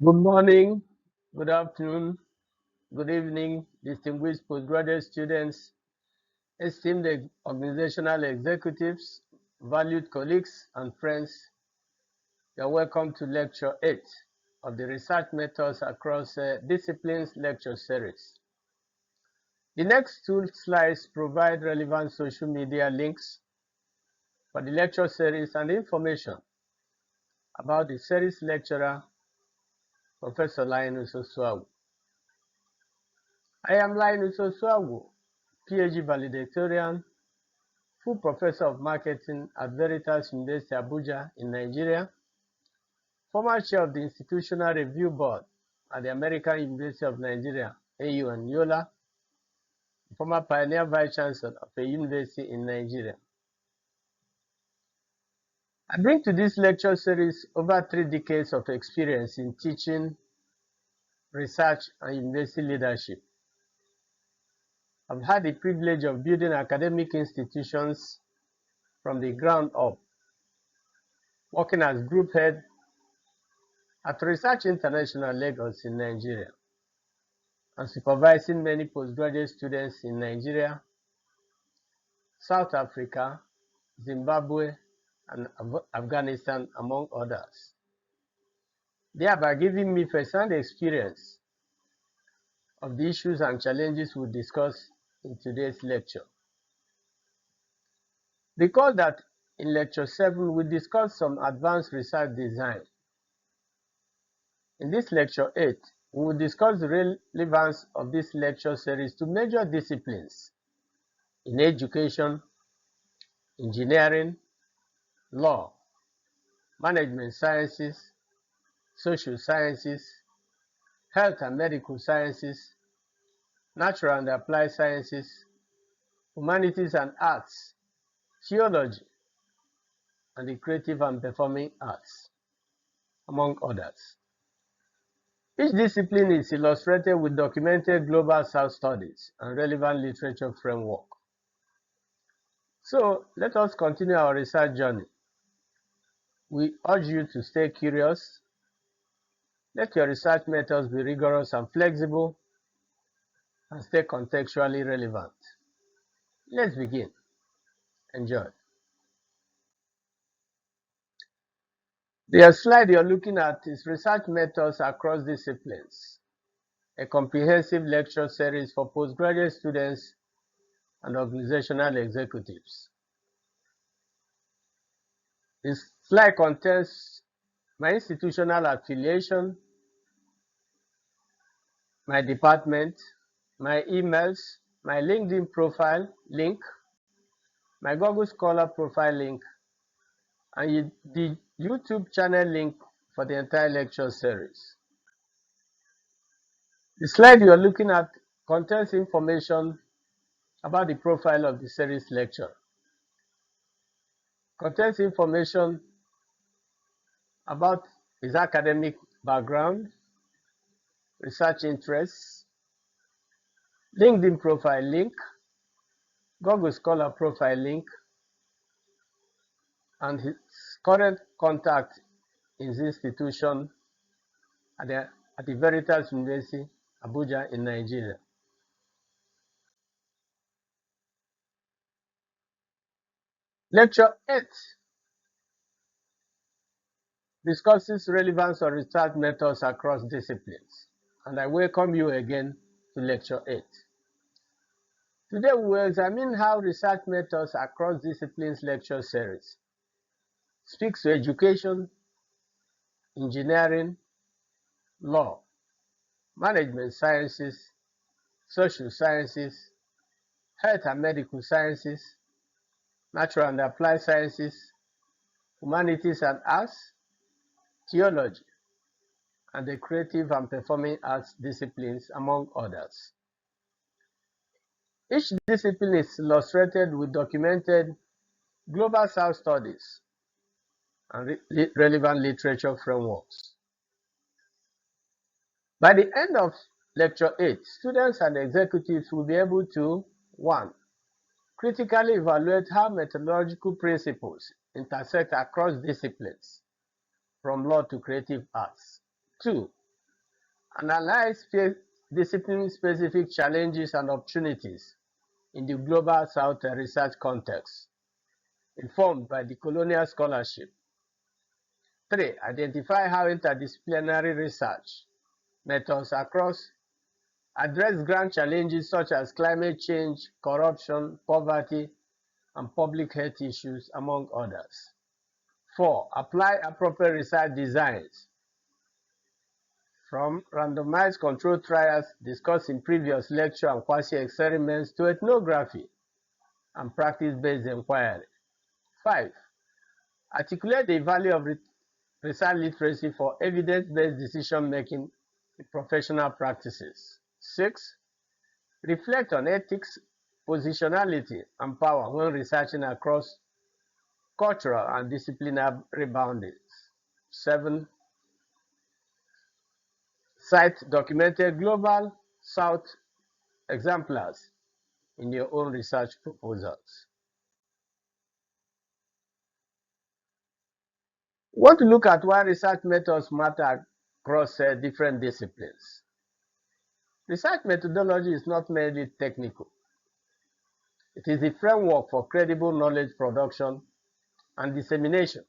Good morning, good afternoon, good evening, distinguished postgraduate students, esteemed organizational executives, valued colleagues and friends. You're welcome to Lecture 8 of the Research Methods Across Disciplines lecture series. The next two slides provide relevant social media links for the lecture series and information about the series lecturer, Professor Linus Osuagu. I am Linus Osuagu, PhD valedictorian, full professor of marketing at Veritas University Abuja in Nigeria, former chair of the Institutional Review Board at the American University of Nigeria, AU and Yola, former pioneer vice chancellor of a university in Nigeria. I bring to this lecture series over 3 decades of experience in teaching, research, and university leadership. I've had the privilege of building academic institutions from the ground up, working as group head at Research International Lagos in Nigeria, and supervising many postgraduate students in Nigeria, South Africa, Zimbabwe, and Afghanistan, among others, thereby giving me first-hand experience of the issues and challenges we'll discuss in today's lecture. Recall that in Lecture 7, we discussed some advanced research design. In this Lecture 8, we will discuss the relevance of this lecture series to major disciplines in education, engineering, law, management sciences, social sciences, health and medical sciences, natural and applied sciences, humanities and arts, theology, and the creative and performing arts, among others. Each discipline is illustrated with documented global South studies and relevant literature framework. So let us continue our research journey. We urge you to stay curious. Let your research methods be rigorous and flexible, and stay contextually relevant. Let's begin. Enjoy. The slide you're looking at is Research Methods Across Disciplines, a comprehensive lecture series for postgraduate students and organizational executives. This slide contains my institutional affiliation, my department, my emails, my LinkedIn profile link, my Google Scholar profile link, and the YouTube channel link for the entire lecture series. The slide you are looking at contains information about the profile of the series lecture. Contains information about his academic background, research interests, LinkedIn profile link, Google Scholar profile link, and his current contact in his institution at the Veritas University, Abuja in Nigeria. Lecture 8 discusses relevance of research methods across disciplines, and I welcome you again to Lecture 8. Today we will examine how research methods across disciplines lecture series speaks to education, engineering, law, management sciences, social sciences, health and medical sciences, natural and applied sciences, humanities and arts, theology, and the creative and performing arts disciplines, among others. Each discipline is illustrated with documented global South studies and relevant literature frameworks. By the end of Lecture 8, students and executives will be able to 1. Critically evaluate how methodological principles intersect across disciplines, from law to creative arts. 2. Analyze discipline-specific challenges and opportunities in the Global South research context, informed by the colonial scholarship. 3. Identify how interdisciplinary research methods across address grand challenges such as climate change, corruption, poverty, and public health issues, among others. 4. Apply appropriate research designs from randomized controlled trials discussed in previous lecture and quasi-experiments to ethnography and practice-based inquiry. 5. Articulate the value of research literacy for evidence-based decision-making in professional practices. 6. Reflect on ethics, positionality, and power when researching across cultural and disciplinary boundaries. 7. Cite documented Global South exemplars in your own research proposals. We want to look at why research methods matter across different disciplines. Research methodology is not merely technical. It is the framework for credible knowledge production and dissemination.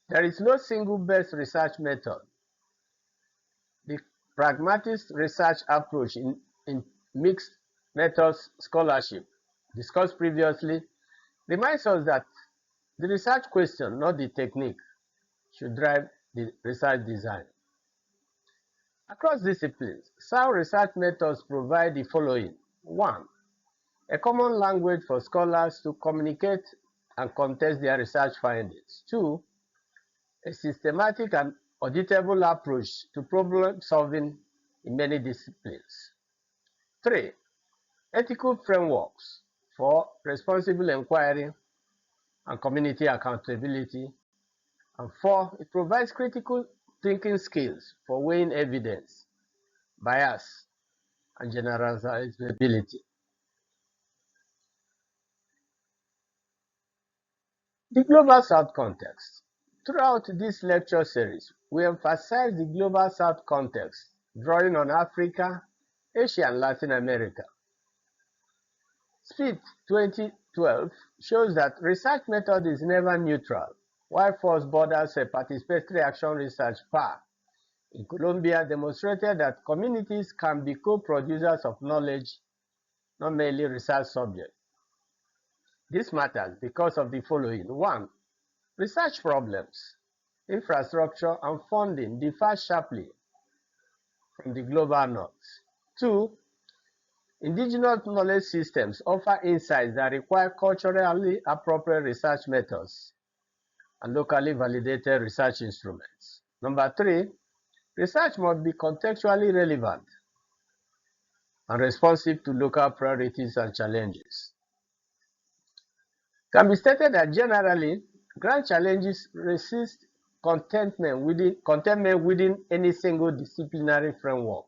There is no single best research method. The pragmatic research approach in mixed methods scholarship, discussed previously, reminds us that the research question, not the technique, should drive the research design. Across disciplines, sound research methods provide the following. 1. A common language for scholars to communicate and contest their research findings. 2. A systematic and auditable approach to problem solving in many disciplines. 3. Ethical frameworks for responsible inquiry and community accountability. And 4. It provides critical thinking skills for weighing evidence, bias, and generalizability. The Global South context. Throughout this lecture series, we emphasize the Global South context, drawing on Africa, Asia, and Latin America. Smith 2012 shows that research method is never neutral, while Force Borders Participatory Action Research (PAR) in Colombia demonstrated that communities can be co-producers of knowledge, not merely research subjects. This matters because of the following. 1. Research problems, infrastructure, and funding differ sharply from the global north. 2. Indigenous knowledge systems offer insights that require culturally appropriate research methods and locally validated research instruments. Number 3. Research must be contextually relevant and responsive to local priorities and challenges. It can be stated that generally, grand challenges resist containment within any single disciplinary framework.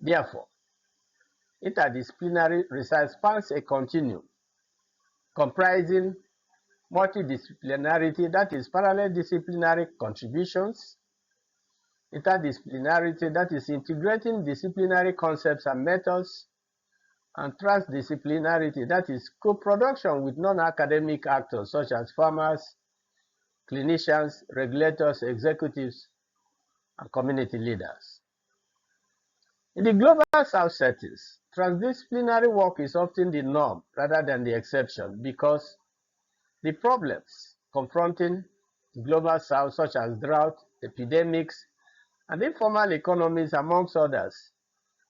Therefore, interdisciplinary research spans a continuum comprising multidisciplinarity, that is parallel disciplinary contributions, interdisciplinarity, that is integrating disciplinary concepts and methods, and transdisciplinarity, that is co-production with non-academic actors such as farmers, clinicians, regulators, executives, and community leaders. In the Global South settings, transdisciplinary work is often the norm rather than the exception because the problems confronting the Global South, such as drought, epidemics, and informal economies, amongst others,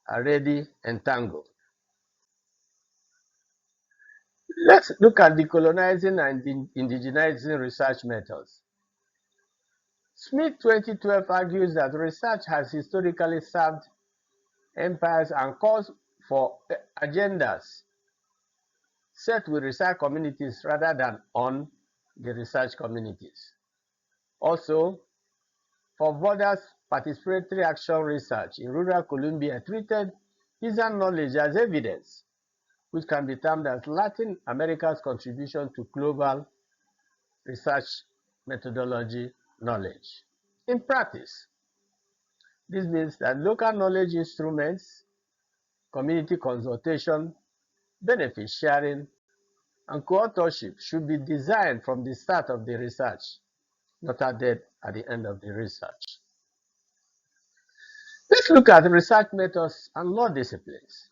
are already entangled. Let's look at decolonizing and indigenizing research methods. Smith 2012 argues that research has historically served empires and calls for agendas set with research communities rather than on the research communities. Also, for Borders Participatory Action Research in rural Colombia treated peasant knowledge as evidence, which can be termed as Latin America's contribution to global research methodology knowledge. In practice, This means that local knowledge instruments, community consultation, benefit sharing, and co-authorship should be designed from the start of the research, not added at the end of the research. Let's look at research methods and law disciplines.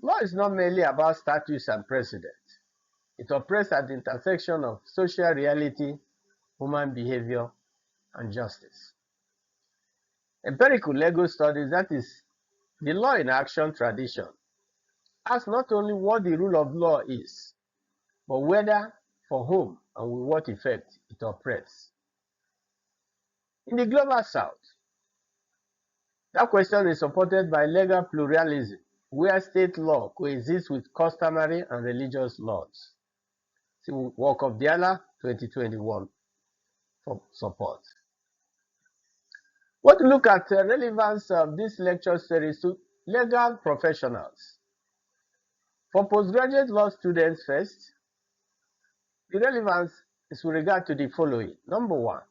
Law is not merely about statutes and precedent. It operates at the intersection of social reality, human behavior, and justice. Empirical legal studies, that is, the law in action tradition, asks not only what the rule of law is, but whether, for whom, and with what effect it operates. In the Global South, that question is supported by legal pluralism, where state law coexists with customary and religious laws. See work of Diala 2021 for support. Want to look at the relevance of this lecture series to legal professionals. For postgraduate law students first, the relevance is with regard to the following. Number one,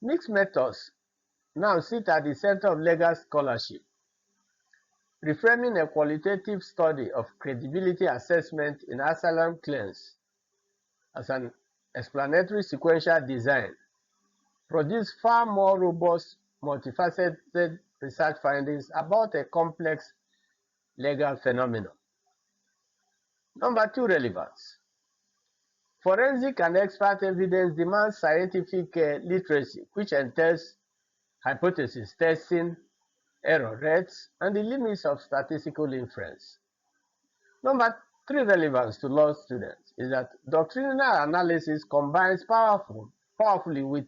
mixed methods now sit at the center of legal scholarship, reframing a qualitative study of credibility assessment in asylum claims as an explanatory sequential design produce far more robust, multifaceted research findings about a complex legal phenomenon. Number two, relevance. Forensic and expert evidence demands scientific literacy, which entails hypothesis testing, error rates, and the limits of statistical inference. Number three, relevance to law students is that doctrinal analysis combines powerfully with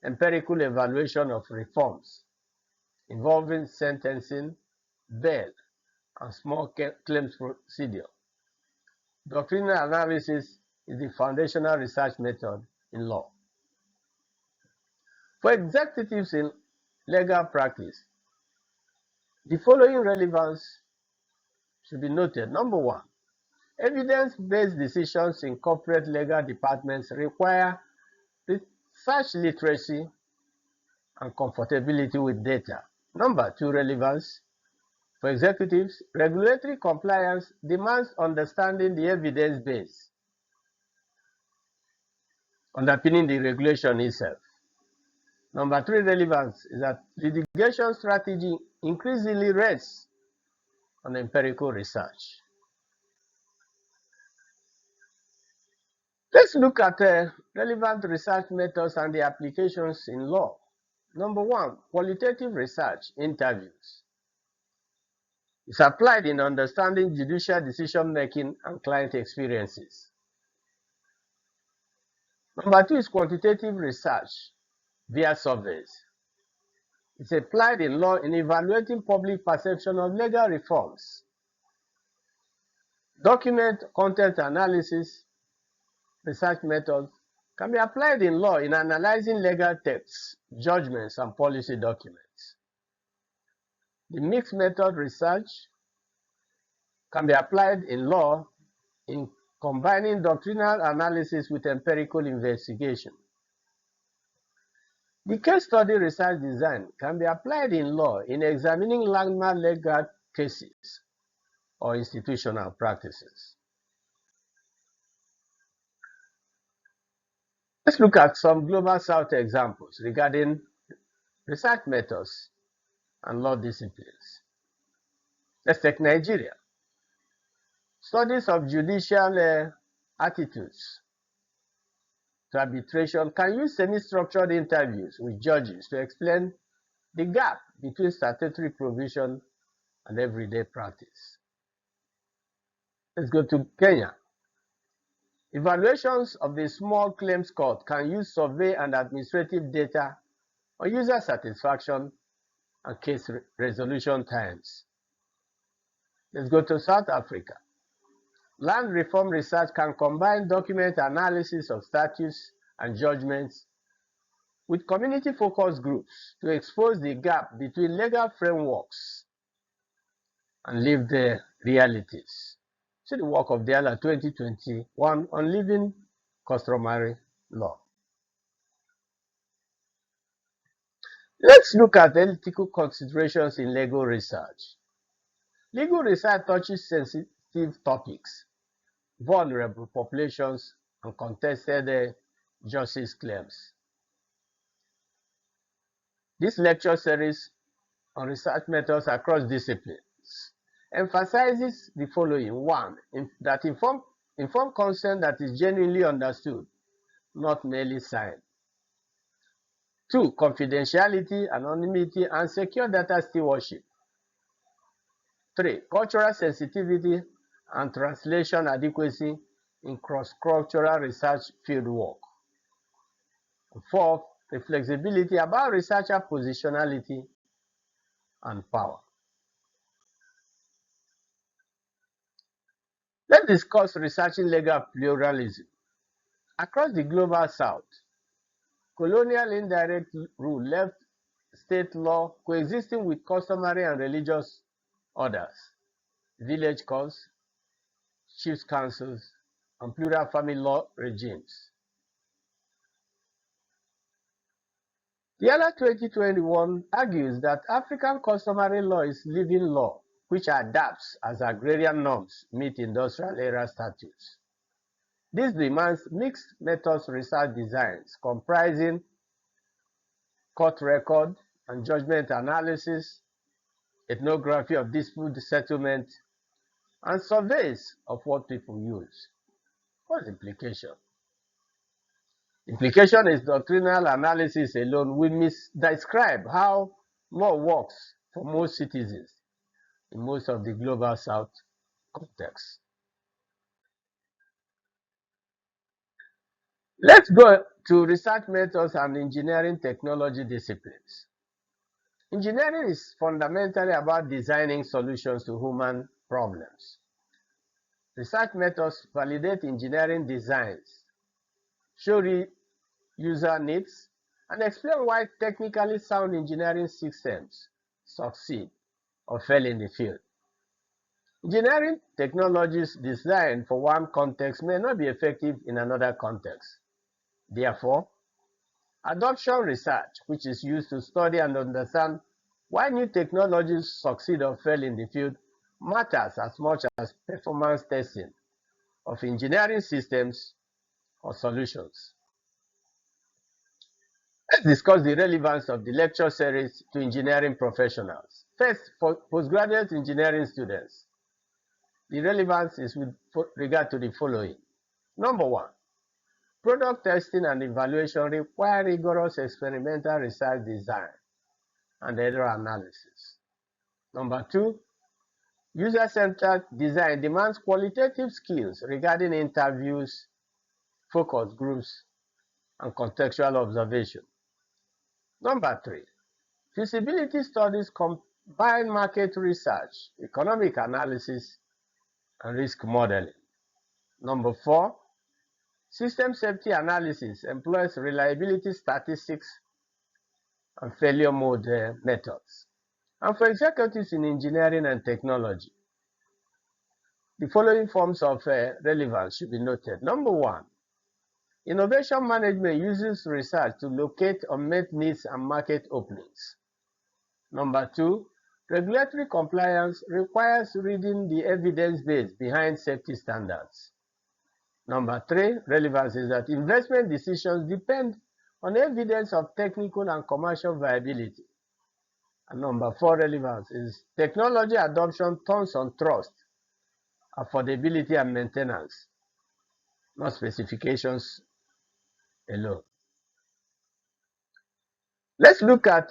empirical evaluation of reforms involving sentencing, bail, and small claims procedure. Doctrinal analysis is the foundational research method in law. For executives in legal practice, the following relevance should be noted. Number one, evidence-based decisions in corporate legal departments require research literacy and comfortability with data. Number two, relevance. For executives, regulatory compliance demands understanding the evidence base underpinning the regulation itself. Number three, relevance is that litigation strategy increasingly rests on empirical research. Let's look at relevant research methods and the applications in law. Number one, qualitative research, interviews. It's applied in understanding judicial decision-making and client experiences. Number two is quantitative research via surveys. It's applied in law in evaluating public perception of legal reforms. Document content analysis research methods can be applied in law in analyzing legal texts, judgments, and policy documents. The mixed method research can be applied in law in combining doctrinal analysis with empirical investigation. The case study research design can be applied in law in examining landmark legal cases or institutional practices. Let's look at some Global South examples regarding research methods and law disciplines. Let's take Nigeria. Studies of judicial attitudes to arbitration can use semi-structured interviews with judges to explain the gap between statutory provision and everyday practice. Let's go to Kenya. Evaluations of the small claims court can use survey and administrative data on user satisfaction and case resolution times. Let's go to South Africa. Land reform research can combine document analysis of statutes and judgments with community focus groups to expose the gap between legal frameworks and lived realities. See the work of Diala 2021 on living customary law. Let's look at ethical considerations in legal research. Legal research touches sensitive topics, vulnerable populations, and contested justice claims. This lecture series on research methods across disciplines emphasizes the following. One, that informed consent that is genuinely understood, not merely signed. Two, confidentiality, anonymity, and secure data stewardship. Three, cultural sensitivity and translation adequacy in cross-cultural research fieldwork. Fourth, the flexibility about researcher positionality and power. Let's discuss researching legal pluralism. Across the global south, colonial indirect rule left state law coexisting with customary and religious orders, village courts, chiefs' councils, and plural family law regimes. Diala 2021 argues that African customary law is living law, which adapts as agrarian norms meet industrial era statutes. This demands mixed methods research designs comprising court record and judgment analysis, ethnography of dispute settlement, and surveys of what people use. What's the implication? Implication is doctrinal analysis alone will misdescribe how law works for most citizens in most of the global south context. Let's go to research methods and engineering technology disciplines. Engineering is fundamentally about designing solutions to human problems. Research methods validate engineering designs, show user needs, and explain why technically sound engineering systems succeed or fail in the field. Engineering technologies designed for one context may not be effective in another context. Therefore, adoption research, which is used to study and understand why new technologies succeed or fail in the field, matters as much as performance testing of engineering systems or solutions. Let's discuss the relevance of the lecture series to engineering professionals. First, for postgraduate engineering students, the relevance is with regard to the following. Number one, product testing and evaluation require rigorous experimental research design and error analysis. Number two, user-centered design demands qualitative skills regarding interviews, focus groups, and contextual observation. Number three, feasibility studies combine market research, economic analysis, and risk modeling. Number four, system safety analysis employs reliability statistics and failure mode methods. And for executives in engineering and technology, the following forms of relevance should be noted. Number one, innovation management uses research to locate unmet needs and market openings. Number two, regulatory compliance requires reading the evidence base behind safety standards. Number three, relevance is that investment decisions depend on evidence of technical and commercial viability. And number four, relevance is technology adoption turns on trust, affordability, and maintenance, not specifications alone. Let's look at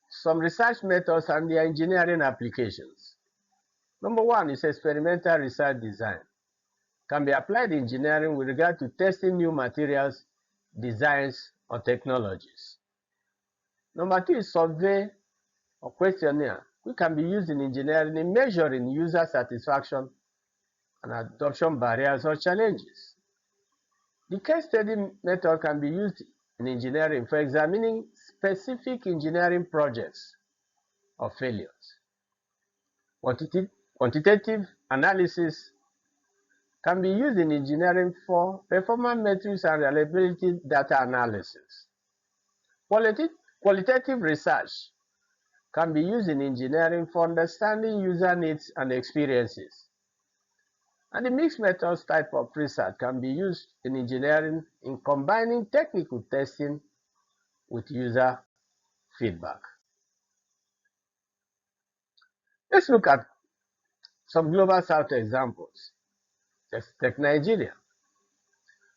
some research methods and their engineering applications. Number one is experimental research design. Can be applied in engineering with regard to testing new materials, designs, or technologies. Number two is survey or questionnaire, which can be used in engineering in measuring user satisfaction and adoption barriers or challenges. The case study method can be used in engineering for examining specific engineering projects or failures. Quantitative analysis can be used in engineering for performance metrics and reliability data analysis. Qualitative research can be used in engineering for understanding user needs and experiences. And the mixed methods type of research can be used in engineering in combining technical testing with user feedback. Let's look at some Global South examples. Take Nigeria.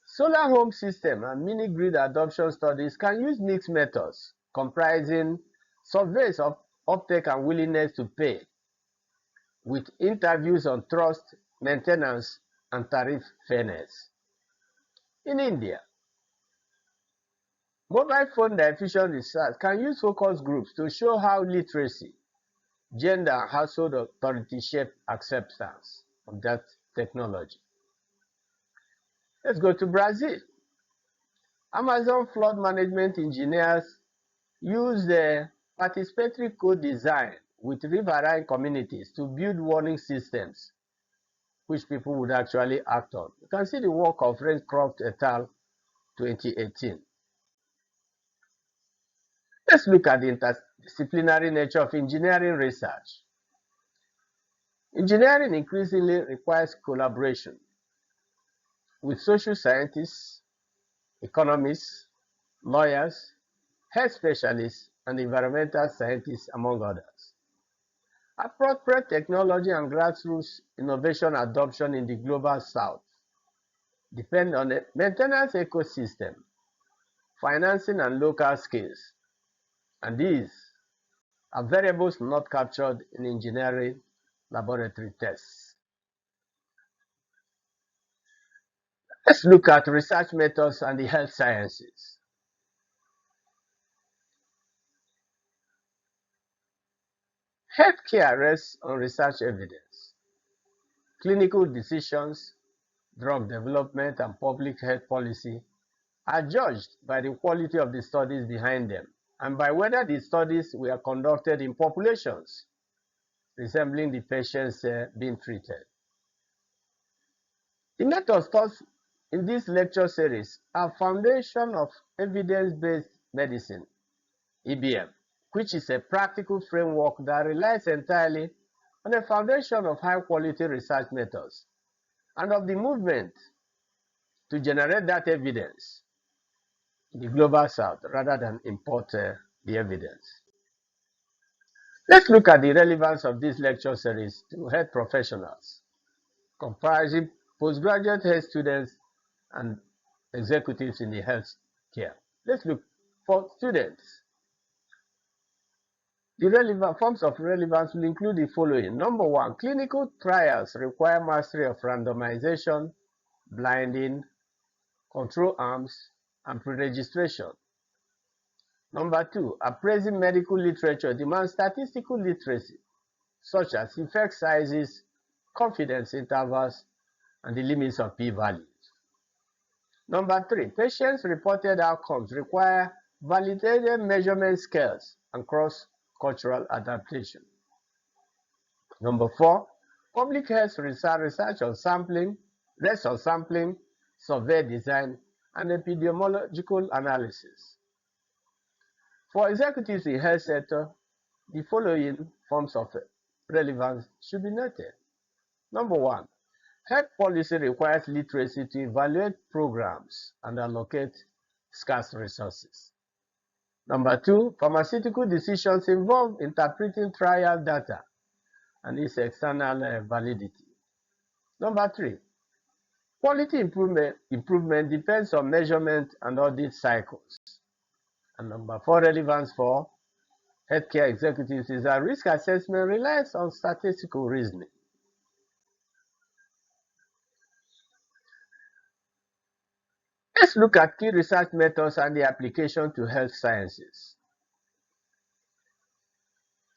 Solar home system and mini-grid adoption studies can use mixed methods comprising surveys of uptake and willingness to pay, with interviews on trust, maintenance, and tariff fairness. In India, mobile phone diffusion research can use focus groups to show how literacy, gender, and household authority shape acceptance of that technology. Let's go to Brazil. Amazon flood management engineers use the participatory co-design with riverine communities to build warning systems which people would actually act on. You can see the work of Rancroft et al. 2018. Let's look at the interdisciplinary nature of engineering research. Engineering increasingly requires collaboration with social scientists, economists, lawyers, health specialists, and environmental scientists, among others. Appropriate technology and grassroots innovation adoption in the Global South depend on a maintenance ecosystem, financing, and local skills, and these are variables not captured in engineering laboratory tests. Let's look at research methods and the health sciences. Healthcare rests on research evidence. Clinical decisions, drug development, and public health policy are judged by the quality of the studies behind them and by whether the studies were conducted in populations resembling the patients being treated. The methods taught in this lecture series are foundation of evidence-based medicine, EBM, which is a practical framework that relies entirely on a foundation of high-quality research methods and of the movement to generate that evidence in the Global South rather than import the evidence. Let's look at the relevance of this lecture series to health professionals, comprising postgraduate health students and executives in the health care. Let's look for students. The relevant forms of relevance will include the following. Number one, clinical trials require mastery of randomization, blinding, control arms, and pre-registration. Number two, appraising medical literature demands statistical literacy, such as effect sizes, confidence intervals, and the limits of p-values. Number three, patients' reported outcomes require validated measurement scales and cross-cultural adaptation. Number four, public health research on sampling, rests on sampling, survey design, and epidemiological analysis. For executives in the health sector, the following forms of relevance should be noted. Number one, health policy requires literacy to evaluate programs and allocate scarce resources. Number two, pharmaceutical decisions involve interpreting trial data and its external validity. Number three, quality improvement depends on measurement and audit cycles. And number four, relevance for healthcare executives is that risk assessment relies on statistical reasoning. Let's look at key research methods and the application to health sciences.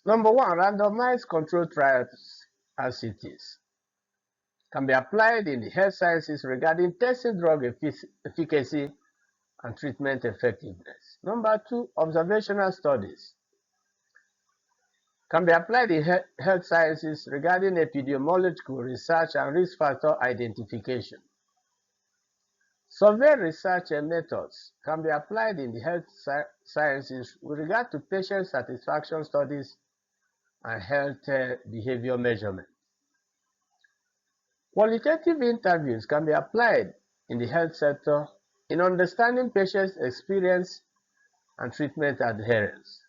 Number one, randomized controlled trials, RCTs, can be applied in the health sciences regarding testing drug efficacy and treatment effectiveness. Number two, observational studies can be applied in health sciences regarding epidemiological research and risk factor identification. Survey research and methods can be applied in the health sciences with regard to patient satisfaction studies and health behavior measurement. Qualitative interviews can be applied in the health sector in understanding patients' experience and treatment adherence.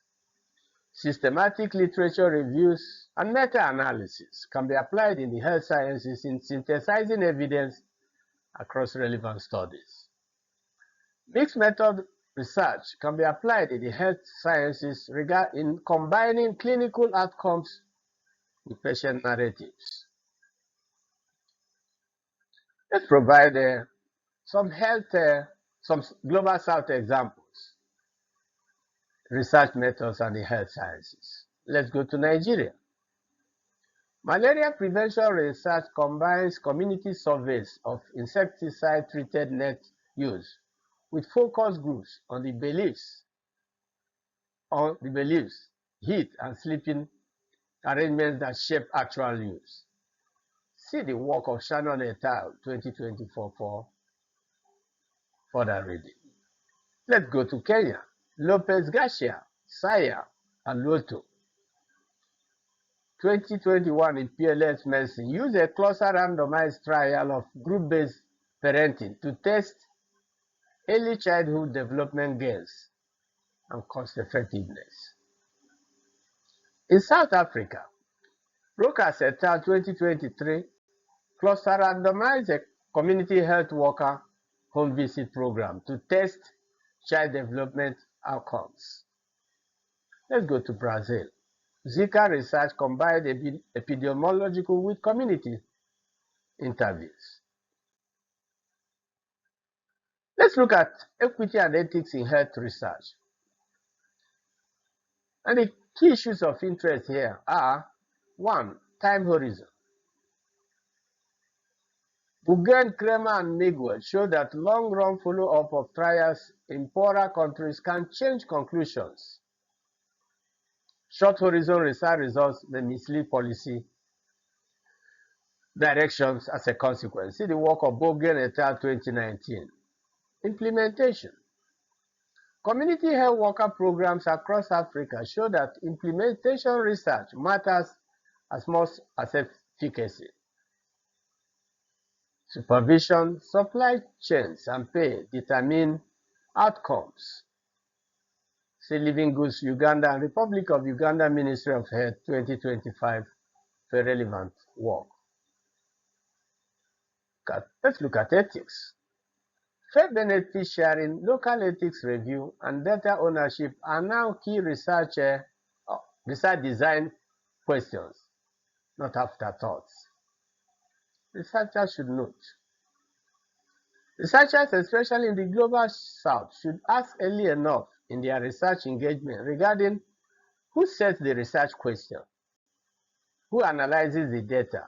Systematic literature reviews and meta-analysis can be applied in the health sciences in synthesizing evidence across relevant studies. Mixed method research can be applied in the health sciences in combining clinical outcomes with patient narratives. Let's provide some global South examples, research methods and the health sciences. Let's go to Nigeria. Malaria prevention research combines community surveys of insecticide-treated net use with focus groups on the beliefs, heat, and sleeping arrangements that shape actual use. See the work of Shannon et al. 2024 for further reading. Let's go to Kenya. Lopez Garcia, Saya, and Loto 2021 in PLS medicine used a closer randomized trial of group-based parenting to test early childhood development gains and cost effectiveness. In South Africa, Rokas et al. 2023 cluster randomized a community health worker home visit program to test child development outcomes. Let's go to Brazil. Zika research combined epidemiological with community interviews. Let's look at equity and ethics in health research. And the key issues of interest here are: 1. Time horizon. Buggen, Kremer, and Miguel show that long-run follow-up of trials in poorer countries can change conclusions. Short horizon research results may mislead policy directions as a consequence. See the work of Buggen et al. 2019. Implementation. Community health worker programs across Africa show that implementation research matters as much as efficacy. Supervision, supply chains, and pay determine outcomes. See Living Goods Uganda and Republic of Uganda Ministry of Health 2025 for relevant work. Let's look at ethics. Fair benefit sharing, local ethics review, and data ownership are now key research design questions, not afterthoughts. Researchers should note. Researchers, especially in the Global South, should ask early enough in their research engagement regarding who sets the research question, who analyzes the data,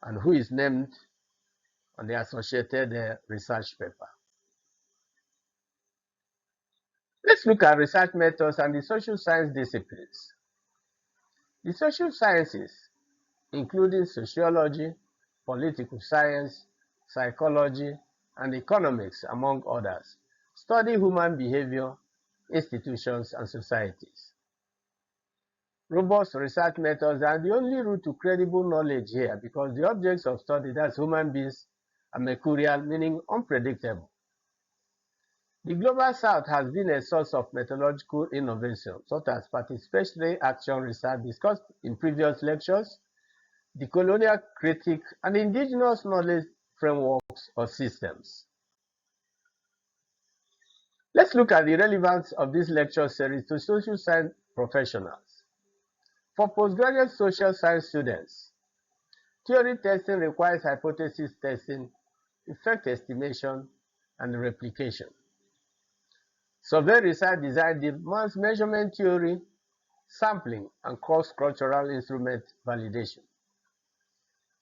and who is named on the associated research paper. Let's look at research methods and the social science disciplines. The social sciences, including sociology, political science, psychology, and economics, among others, study human behavior, institutions, and societies. Robust research methods are the only route to credible knowledge here because the objects of study, that's human beings, are mercurial, meaning unpredictable. The Global South has been a source of methodological innovation, such as participatory action research discussed in previous lectures, the colonial critique, and indigenous knowledge frameworks or systems. Let's look at the relevance of this lecture series to social science professionals. For postgraduate social science students, theory testing requires hypothesis testing, effect estimation, and replication. Survey research design demands measurement theory, sampling, and cross-cultural instrument validation.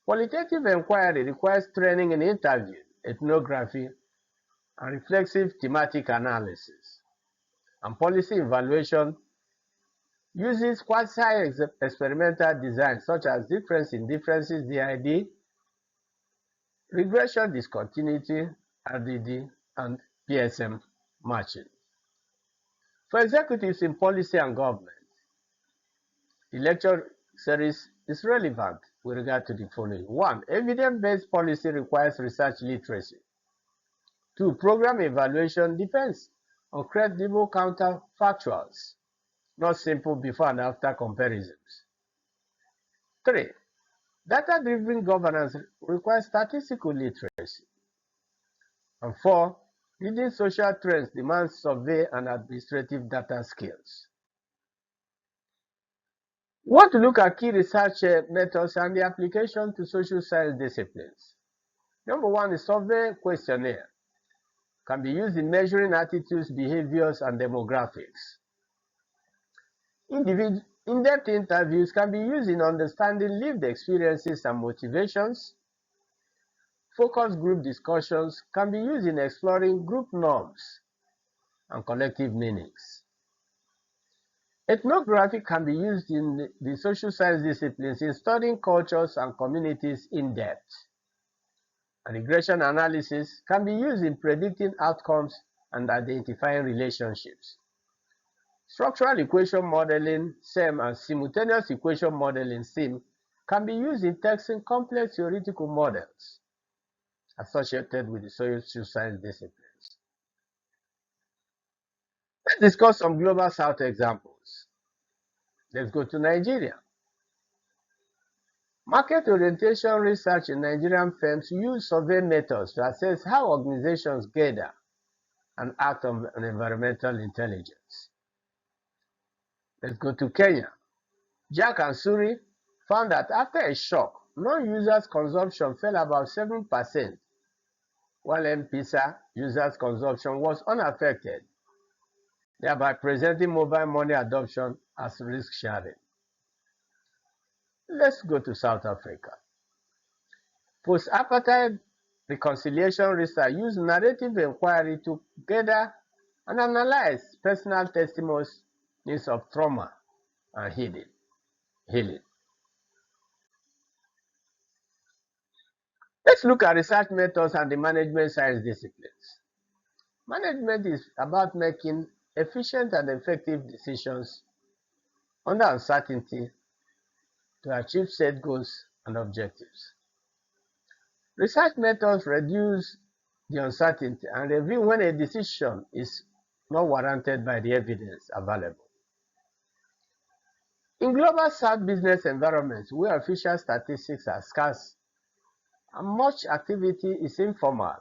Qualitative inquiry requires training in interview, ethnography, and reflexive thematic analysis. And policy evaluation uses quasi-experimental design such as difference in differences, DID, regression discontinuity, RDD, and PSM matching. For executives in policy and government, the lecture series is relevant with regard to the following. 1. Evidence-based policy requires research literacy. 2. Program evaluation depends on credible counterfactuals, not simple before and after comparisons. 3. Data-driven governance requires statistical literacy. And 4. Reading social trends demands survey and administrative data skills. We want to look at key research methods and the application to social science disciplines. Number 1 is survey questionnaire. Can be used in measuring attitudes, behaviors, and demographics. In-depth interviews can be used in understanding lived experiences and motivations. Focus group discussions can be used in exploring group norms and collective meanings. Ethnography can be used in the social science disciplines in studying cultures and communities in depth. And regression analysis can be used in predicting outcomes and identifying relationships. Structural equation modeling, SEM, and simultaneous equation modeling, SIM, can be used in testing complex theoretical models associated with the social science disciplines. Let's discuss some Global South examples. Let's go to Nigeria. Market orientation research in Nigerian firms use survey methods to assess how organizations gather and act on environmental intelligence. Let's go to Kenya. Jack and Suri found that after a shock, non-users' consumption fell about 7%, while M-Pesa users' consumption was unaffected, thereby presenting mobile money adoption as risk-sharing. Let's go to South Africa. Post-apartheid reconciliation research used narrative inquiry to gather and analyze personal testimonies of trauma and healing. Let's look at research methods and the management science disciplines. Management is about making efficient and effective decisions under uncertainty to achieve set goals and objectives. Research methods reduce the uncertainty and reveal when a decision is not warranted by the evidence available. In global South business environments where official statistics are scarce and much activity is informal,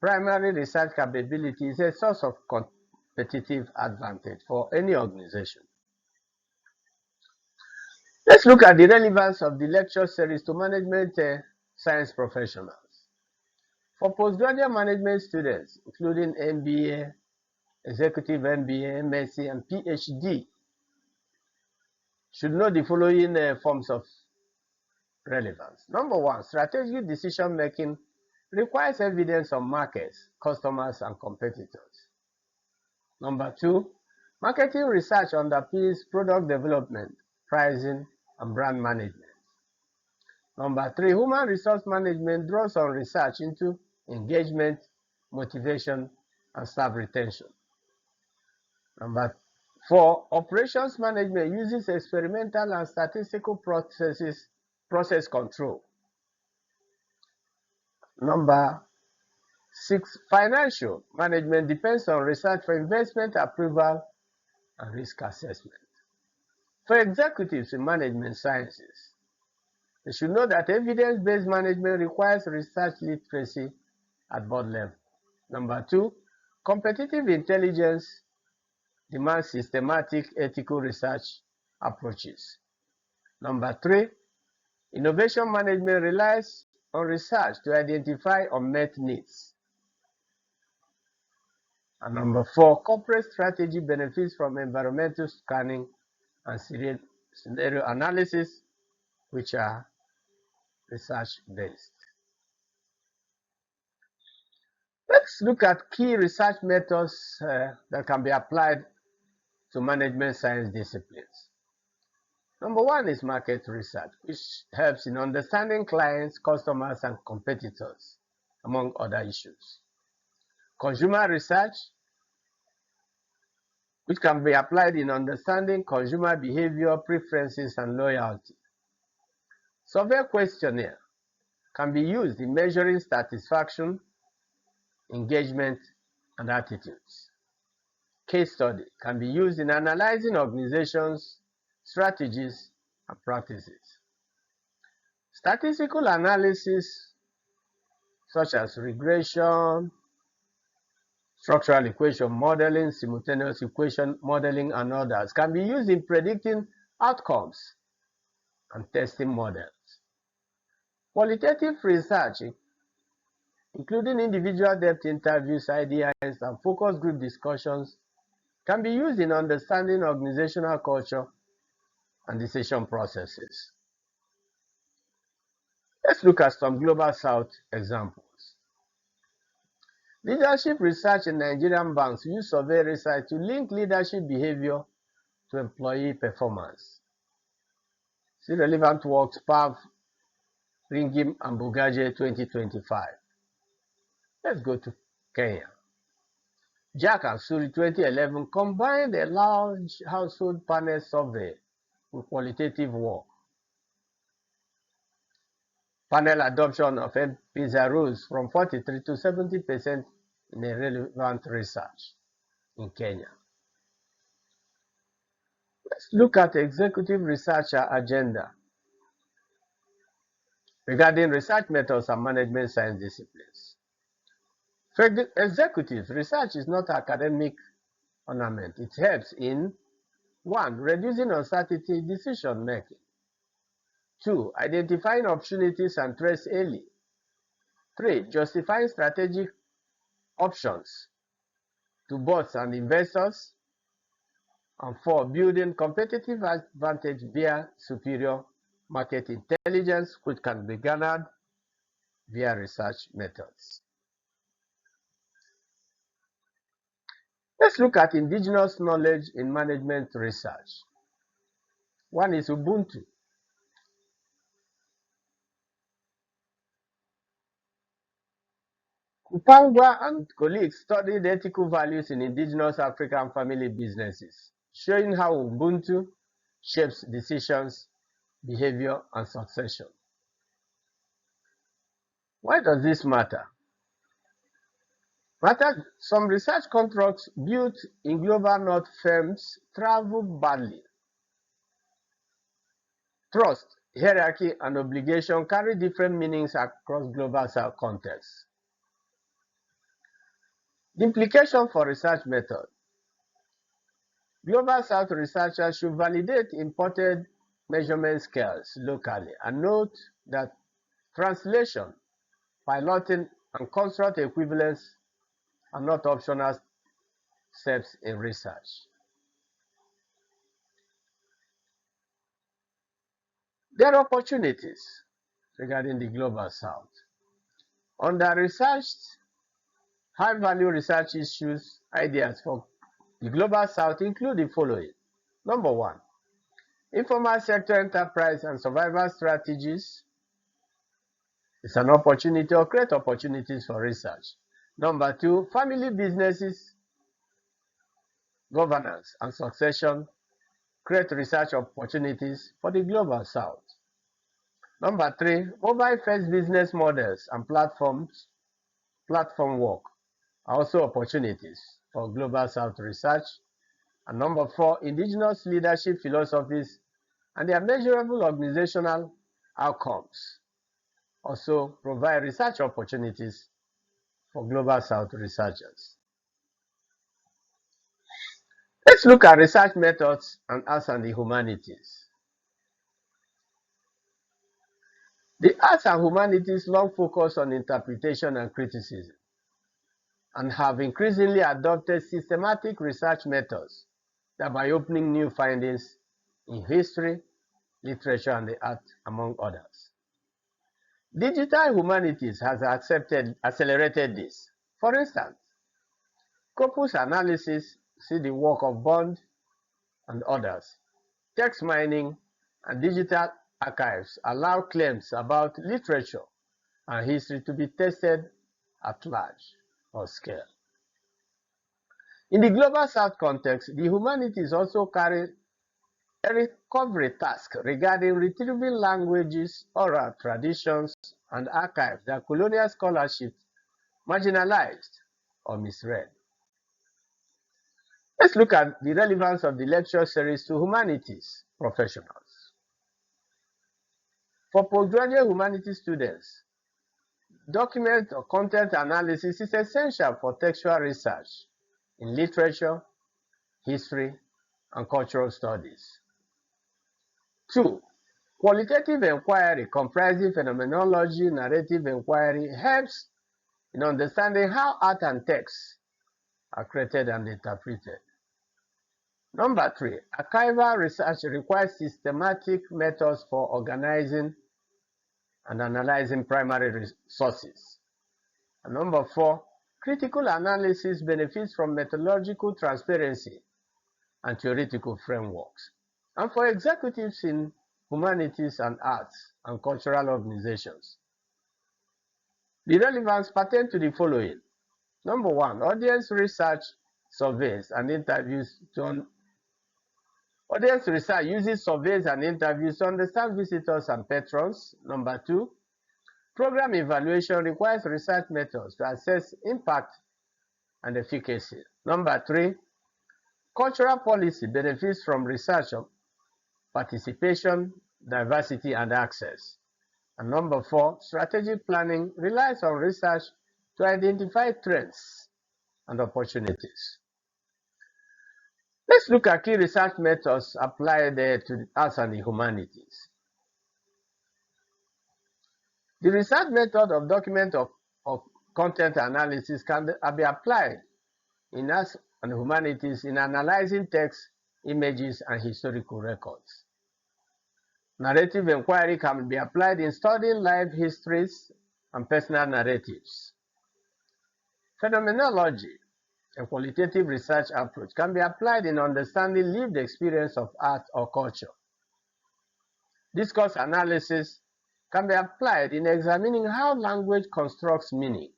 primary research capability is a source of competitive advantage for any organization. Let's look at the relevance of the lecture series to management science professionals. For postgraduate management students, including MBA, executive MBA, MSc, and PhD, should know the following forms of relevance. Number 1, strategic decision making requires evidence on markets, customers, and competitors. Number 2, marketing research underpins product development, pricing, and brand management. Number 3, human resource management draws on research into engagement, motivation, and staff retention. Number 4, operations management uses experimental and statistical process control. Number 6, financial management depends on research for investment approval and risk assessment. For executives in management sciences, they should know that evidence-based management requires research literacy at board level. Number 2, competitive intelligence demands systematic ethical research approaches. Number 3, innovation management relies on research to identify unmet needs. And number 4, corporate strategy benefits from environmental scanning and scenario analysis, which are research-based. Let's look at key research methods that can be applied to management science disciplines. Number 1 is market research, which helps in understanding clients, customers, and competitors, among other issues. Consumer research, which can be applied in understanding consumer behavior, preferences, and loyalty. Survey questionnaire can be used in measuring satisfaction, engagement, and attitudes. Case study can be used in analyzing organizations, strategies, and practices. Statistical analysis, such as regression, structural equation modeling, simultaneous equation modeling, and others, can be used in predicting outcomes and testing models. Qualitative research, including individual depth interviews, IDIs, and focus group discussions, can be used in understanding organizational culture and decision processes. Let's look at some Global South examples. Leadership research in Nigerian banks use survey research to link leadership behavior to employee performance. See relevant works, PAV, Ringim, and Bugaje 2025. Let's go to Kenya. Jack and Suri 2011 combined a large household panel survey with qualitative work. Panel adoption of M-PISA rose from 43 to 70% in a relevant research in Kenya. Let's look at executive researcher agenda regarding research methods and management science disciplines. For executives, research is not academic ornament. It helps in 1. Reducing uncertainty decision making. 2. Identifying opportunities and threats early. 3. Justifying strategic options to boards and investors. And 4. Building competitive advantage via superior market intelligence, which can be garnered via research methods. Let's look at indigenous knowledge in management research. One is Ubuntu. Kupangwa and colleagues studied ethical values in indigenous African family businesses, showing how Ubuntu shapes decisions, behavior, and succession. Why does this matter? Some research contracts built in global north firms travel badly. Trust, hierarchy, and obligation carry different meanings across global south contexts. The implication for research method. Global South researchers should validate imported measurement scales locally and note that translation, piloting, and construct equivalence are not optional steps in research. There are opportunities regarding the Global South. Under researched, high-value research issues, ideas for the Global South include the following. Number 1, informal sector enterprise and survival strategies. It's an opportunity or great opportunities for research. Number 2, family businesses, governance and succession create research opportunities for the Global South. Number 3, mobile first business models and platform work are also opportunities for Global South research. And number 4, indigenous leadership philosophies and their measurable organizational outcomes also provide research opportunities for Global South researchers. Let's look at research methods and arts and the humanities. The arts and humanities long focus on interpretation and criticism and have increasingly adopted systematic research methods, thereby opening new findings in history, literature, and the art, among others. Digital humanities has accelerated this. For instance, corpus analysis, see the work of Bond and others. Text mining and digital archives allow claims about literature and history to be tested at large or scale. In the Global South context, the humanities also carry a recovery task regarding retrieving languages, oral traditions, and archives that colonial scholarship marginalized or misread. Let's look at the relevance of the lecture series to humanities professionals. For postgraduate humanities students, document or content analysis is essential for textual research in literature, history, and cultural studies. 2. Qualitative inquiry comprising phenomenology, narrative inquiry helps in understanding how art and text are created and interpreted. Number 3, archival research requires systematic methods for organizing and analyzing primary sources. And number 4, critical analysis benefits from methodological transparency and theoretical frameworks. And for executives in humanities and arts and cultural organizations, the relevance pertains to the following. Number 1, audience research surveys and interviews Audience research uses surveys and interviews to understand visitors and patrons. Number 2, program evaluation requires research methods to assess impact and efficacy. Number 3, cultural policy benefits from research of participation, diversity, and access. And number 4, strategic planning relies on research to identify trends and opportunities. Let's look at key research methods applied to the arts and the humanities. The research method of document of content analysis can be applied in arts and humanities in analyzing text, images, and historical records. Narrative inquiry can be applied in studying life histories and personal narratives. Phenomenology, a qualitative research approach, can be applied in understanding lived experience of art or culture. Discourse analysis can be applied in examining how language constructs meaning.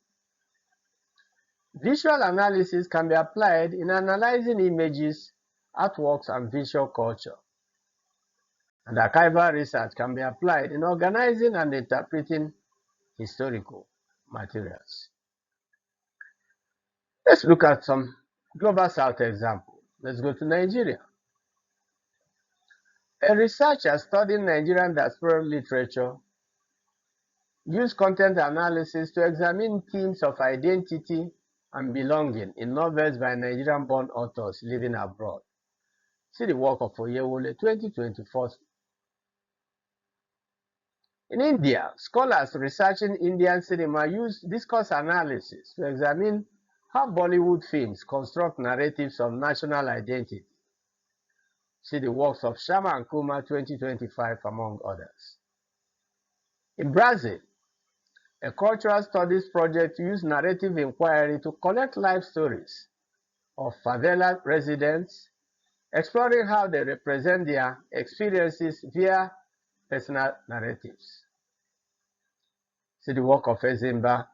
Visual analysis can be applied in analyzing images, artworks, and visual culture. And archival research can be applied in organizing and interpreting historical materials. Let's look at some Global South examples. Let's go to Nigeria. A researcher studying Nigerian diaspora literature used content analysis to examine themes of identity and belonging in novels by Nigerian-born authors living abroad. See the work of Oyewole, 2024. In India, scholars researching Indian cinema use discourse analysis to examine how Bollywood films construct narratives of national identity. See the works of Sharma and Kumar, 2025, among others. In Brazil, a cultural studies project used narrative inquiry to collect life stories of favela residents, exploring how they represent their experiences via personal narratives. See the work of Ezimba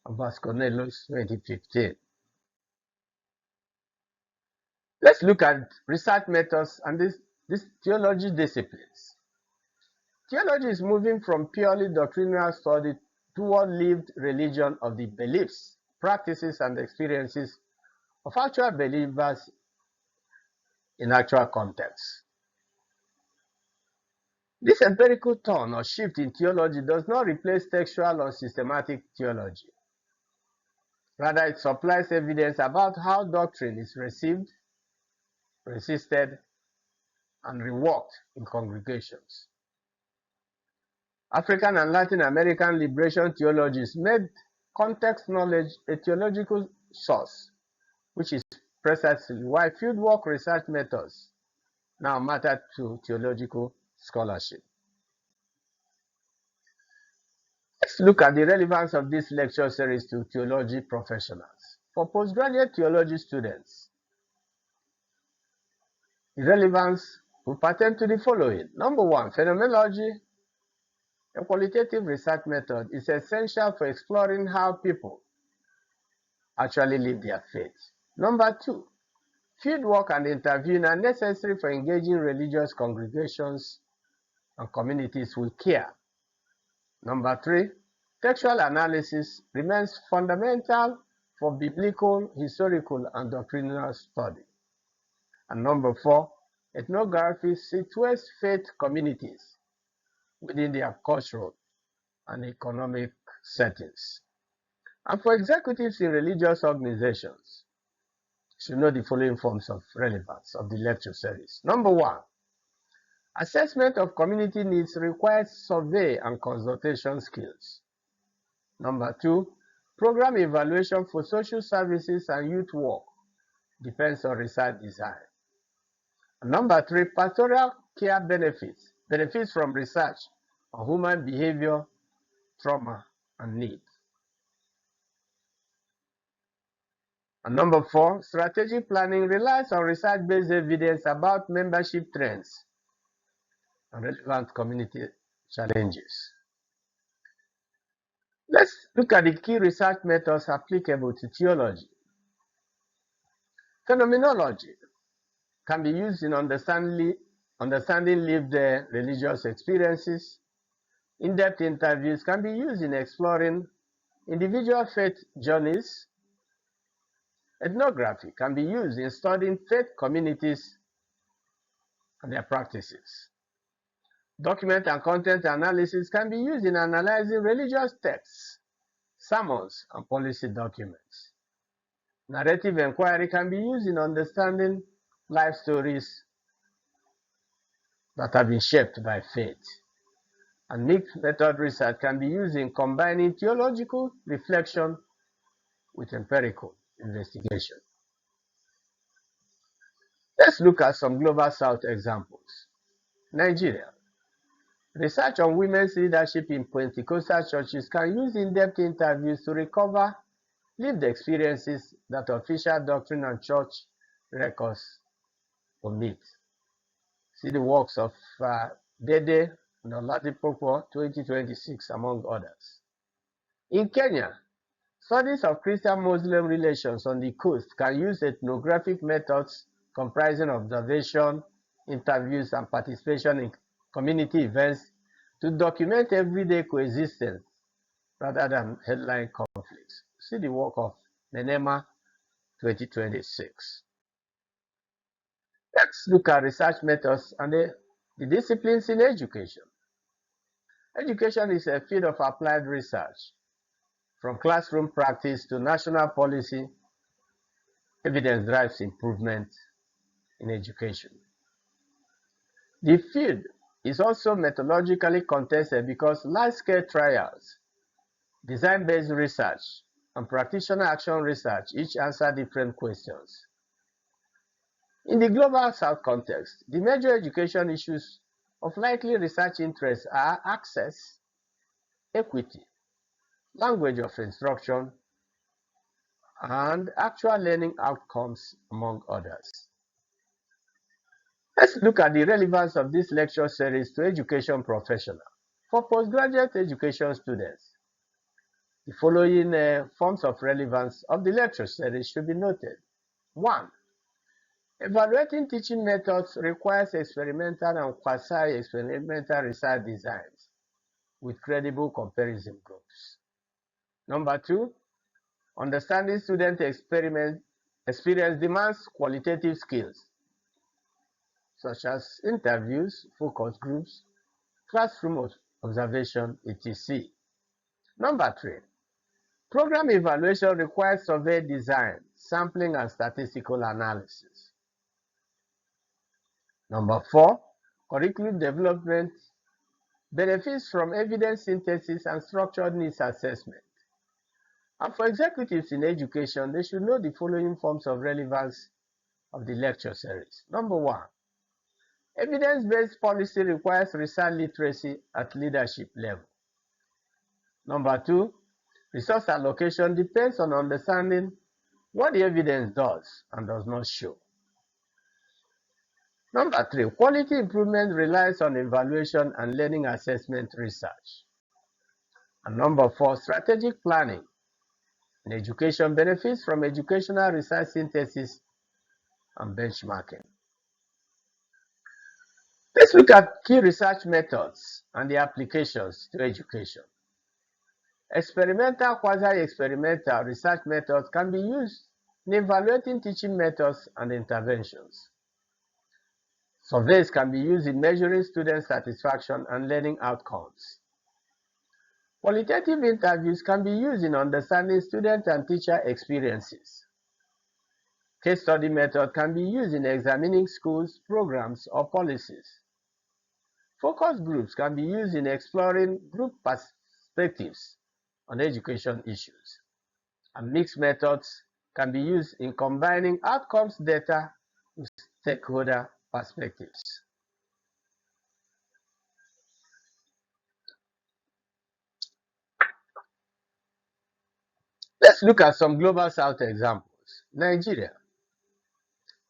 and Vasconcelos, 2015. Let's look at research methods and these theology disciplines. Theology is moving from purely doctrinal study toward lived religion of the beliefs, practices, and experiences of actual believers in actual contexts. This empirical turn or shift in theology does not replace textual or systematic theology. Rather, it supplies evidence about how doctrine is received, resisted, and reworked in congregations. African and Latin American liberation theologies made context knowledge a theological source, which is precisely why fieldwork research methods now matter to theological scholarship. Let's look at the relevance of this lecture series to theology professionals. For postgraduate theology students, the relevance will pertain to the following. Number 1, phenomenology, a qualitative research method, is essential for exploring how people actually live their faith. Number 2, field work and interviewing are necessary for engaging religious congregations and communities with care. Number 3, textual analysis remains fundamental for biblical, historical, and doctrinal study. And number 4, ethnography situates faith communities within their cultural and economic settings. And for executives in religious organizations, you should know the following forms of relevance of the lecture series. Number 1, assessment of community needs requires survey and consultation skills. Number 2, program evaluation for social services and youth work depends on research design. And number 3, pastoral care benefits from research on human behavior, trauma, and need. And number 4, strategic planning relies on research-based evidence about membership trends and relevant community challenges. Let's look at the key research methods applicable to theology. Phenomenology can be used in understanding lived religious experiences. In-depth interviews can be used in exploring individual faith journeys. Ethnography can be used in studying faith communities and their practices. Document and content analysis can be used in analyzing religious texts, sermons, and policy documents. Narrative inquiry can be used in understanding life stories that have been shaped by faith. And mixed method research can be used in combining theological reflection with empirical investigation. Let's look at some Global South examples. Nigeria. Research on women's leadership in Pentecostal churches can use in-depth interviews to recover lived experiences that official doctrine and church records omit. See the works of Dede and Oladipo 2026, among others. In Kenya, studies of Christian-Muslim relations on the coast can use ethnographic methods comprising observation, interviews, and participation in community events to document everyday coexistence rather than headline conflicts. See the work of Nenema 2026. Let's look at research methods and the disciplines in education. Education is a field of applied research. From classroom practice to national policy, evidence drives improvement in education. The field is also methodologically contested because large-scale trials, design-based research, and practitioner action research each answer different questions. In the Global South context, the major education issues of likely research interest are access, equity, language of instruction, and actual learning outcomes, among others. Let's look at the relevance of this lecture series to education professionals. For postgraduate education students, the following forms of relevance of the lecture series should be noted. 1. Evaluating teaching methods requires experimental and quasi-experimental research designs with credible comparison groups. Number 2, understanding student experience demands qualitative skills such as interviews, focus groups, classroom observation, etc. Number 3, program evaluation requires survey design, sampling, and statistical analysis. Number 4, curriculum development benefits from evidence synthesis and structured needs assessment. And for executives in education, they should know the following forms of relevance of the lecture series. Number 1, evidence-based policy requires research literacy at leadership level. Number 2, resource allocation depends on understanding what the evidence does and does not show. Number 3, quality improvement relies on evaluation and learning assessment research. And number 4, strategic planning in education benefits from educational research synthesis and benchmarking. Let's look at key research methods and the applications to education. Experimental, quasi-experimental research methods can be used in evaluating teaching methods and interventions. Surveys can be used in measuring student satisfaction and learning outcomes. Qualitative interviews can be used in understanding student and teacher experiences. Case study method can be used in examining schools, programs, or policies. Focus groups can be used in exploring group perspectives on education issues. And mixed methods can be used in combining outcomes data with stakeholder perspectives. Let's look at some Global South examples. Nigeria.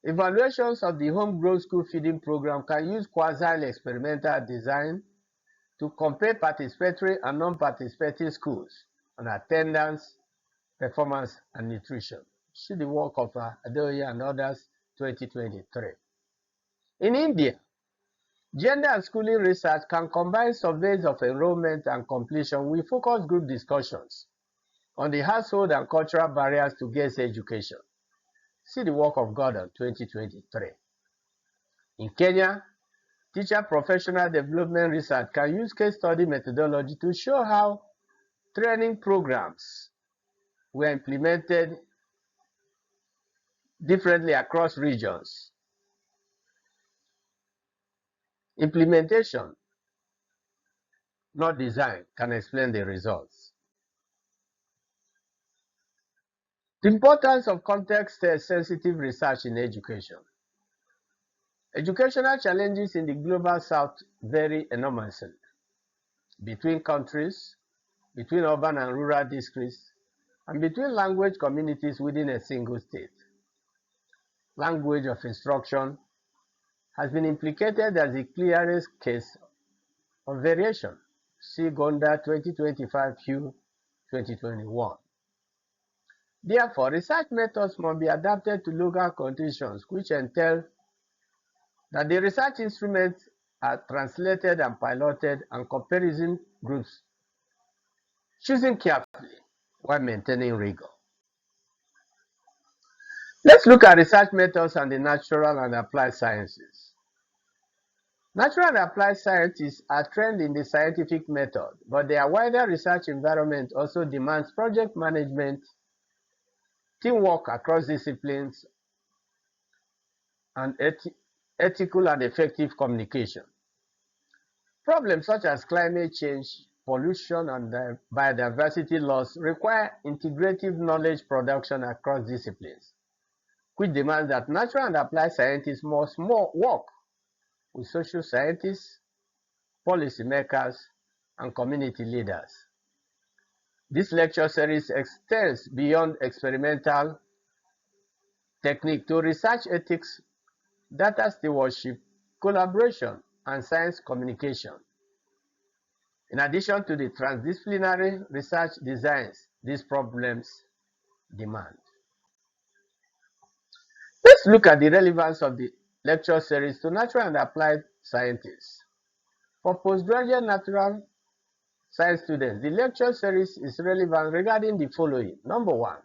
Evaluations of the homegrown school feeding program can use quasi-experimental design to compare participatory and non-participating schools on attendance, performance, and nutrition. See the work of Adeoye and others, 2023. In India, gender and schooling research can combine surveys of enrollment and completion with focus group discussions on the household and cultural barriers to girls' education. See the work of Gordon, 2023. In Kenya, teacher professional development research can use case study methodology to show how training programs were implemented differently across regions. Implementation, not design, can explain the results. The importance of context-sensitive research in education. Educational challenges in the Global South vary enormously between countries, between urban and rural districts, and between language communities within a single state. Language of instruction has been implicated as the clearest case of variation. See Gonda 2025 Q 2021. Therefore, research methods must be adapted to local conditions, which entail that the research instruments are translated and piloted and comparison groups, choosing carefully while maintaining rigor. Let's look at research methods and the natural and applied sciences. Natural and applied scientists are trained in the scientific method, but their wider research environment also demands project management, teamwork across disciplines, and ethical and effective communication. Problems such as climate change, pollution, and biodiversity loss require integrative knowledge production across disciplines, which demands that natural and applied scientists must work with social scientists, policymakers, and community leaders. This lecture series extends beyond experimental technique to research ethics, data stewardship, collaboration, and science communication. In addition to the transdisciplinary research designs these problems demand. Let's look at the relevance of the lecture series to natural and applied scientists. For postgraduate natural science students, the lecture series is relevant regarding the following. Number one,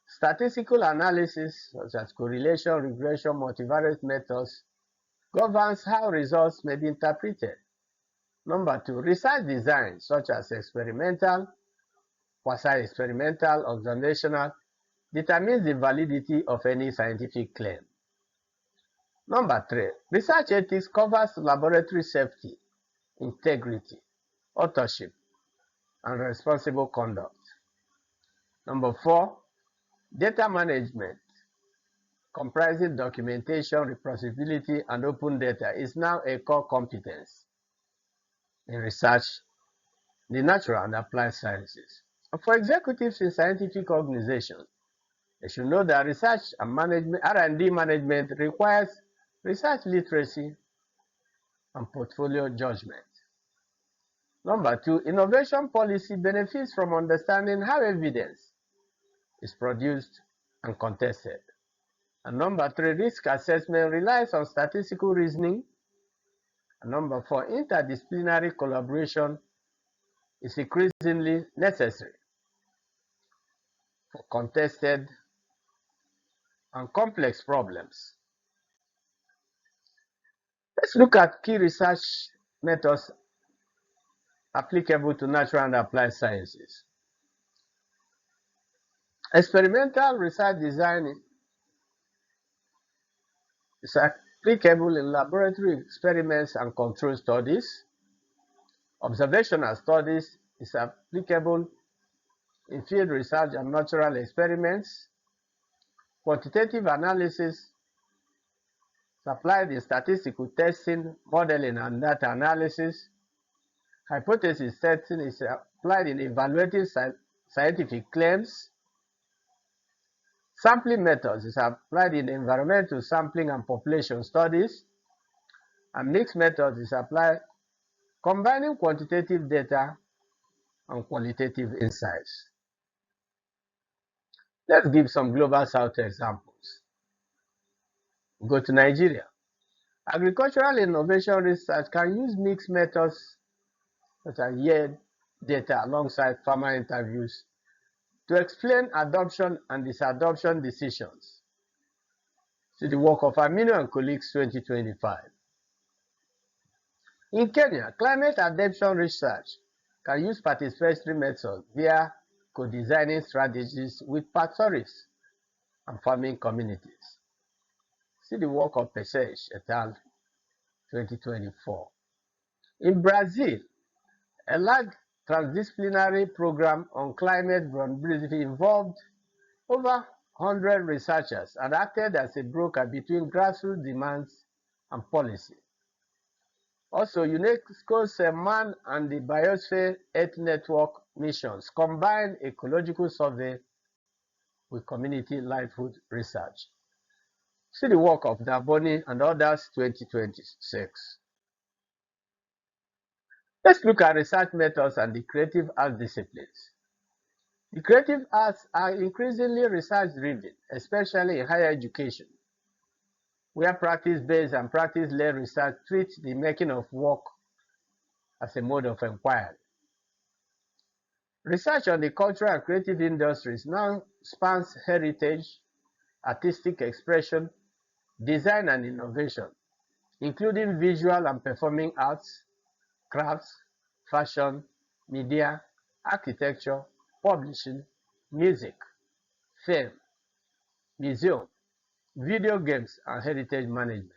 statistical analysis such as correlation, regression, multivariate methods governs how results may be interpreted. Number two, research design such as experimental, quasi-experimental, observational determines the validity of any scientific claim. Number three, research ethics covers laboratory safety, integrity, authorship, and responsible conduct. Number four, data management, comprising documentation, reproducibility, and open data, is now a core competence in research, the natural and applied sciences. And for executives in scientific organizations, they should know that research and management, R&D management requires research literacy and portfolio judgment. Number two, innovation policy benefits from understanding how evidence is produced and contested. And number 3, risk assessment relies on statistical reasoning. And number 4, interdisciplinary collaboration is increasingly necessary for contested and complex problems. Let's look at key research methods applicable to natural and applied sciences. Experimental research design is applicable in laboratory experiments and control studies. Observational studies is applicable in field research and natural experiments. Quantitative analysis is applied in statistical testing, modeling, and data analysis. Hypothesis testing is applied in evaluating scientific claims. Sampling methods is applied in environmental sampling and population studies. And mixed methods is applied combining quantitative data and qualitative insights. Let's give some global south examples. Go to Nigeria. Agricultural innovation research can use mixed methods such as yield data alongside farmer interviews to explain adoption and disadoption decisions. See the work of Amino and colleagues 2025. In Kenya, climate adaptation research can use participatory methods via co-designing strategies with pastoralists and farming communities. See the work of Pesce et al. 2024. In Brazil, a large transdisciplinary program on climate vulnerability involved over 100 researchers and acted as a broker between grassroots demands and policy. Also, UNESCO's Man and the Biosphere Earth Network missions combined ecological survey with community livelihood research. See the work of Naboni and others 2026. Let's look at research methods and the creative arts disciplines. The creative arts are increasingly research-driven, especially in higher education, where practice-based and practice-led research treat the making of work as a mode of inquiry. Research on the cultural and creative industries now spans heritage, artistic expression, design and innovation, including visual and performing arts, crafts, fashion, media, architecture, publishing, music, film, museum, video games, and heritage management.